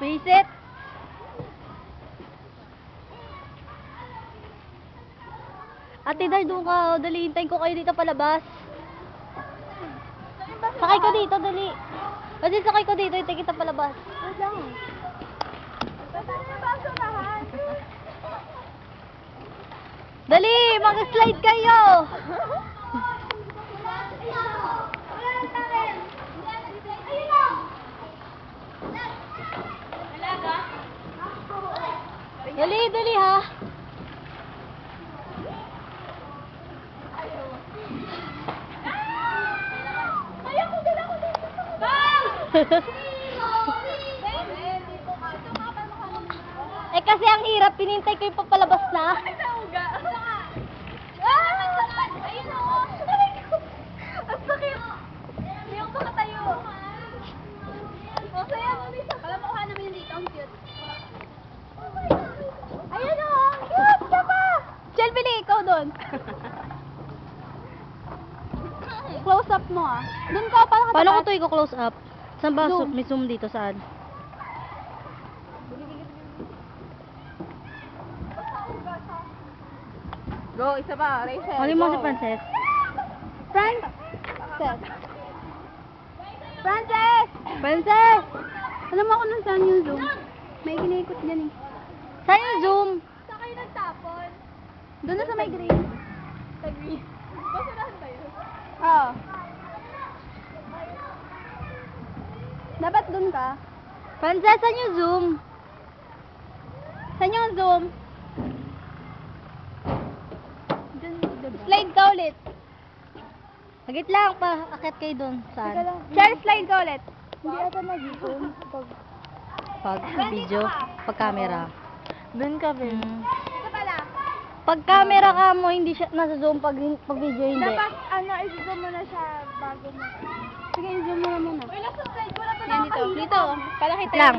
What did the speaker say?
Visit. Ate Dar, doon ka. Dali, hintayin ko kayo dito palabas. Sakay ko dito, dali. Kasi sakay ko dito, hintayin kita palabas. Dali, mag-slide kayo. Dali, dali ha. Eh kasi ang hirap, pinintay ko yung papalabas na. Ayun o. Ang sakit. Hindi ako makatayo. O, saya mo dito. Alam mo, kuha naman yun dito. Ang cute. Ayun o. Ang cute ka pa. Shelby, ikaw doon. Close up mo ah. Doon ka pa. Paano ko ito i-close up? Saan ba? Zoom. May zoom dito, saan? Go, isa pa. Rachel. Huli mo si Frances. Frances! Frances! Alam mo ako nung saan yung Zoom. May ginikot dyan eh. Saan yung zoom? Saan kayo nagtapon? Doon na sa may green. Sa green. Basurahan ba yun? Oo. Dapat doon ka. Frances, saan yung zoom? Saan yung Zoom? Doon, diba? Slide ka ulit. Hagit lang pa. Akit kayo doon. Saan? Share slide ka ulit. Hindi ata nag-zoom. Pag video. Pag camera. Doon ka, Ben. Ito pala. Pag camera ka mo, hindi siya nasa zoom. Pag video, hindi. Dapat, i-zoom mo na siya bago mo. Sige, i-zoom mo na muna. Uy, nasa slide ko na ito. Yan, dito. Dito. Palakita Lang.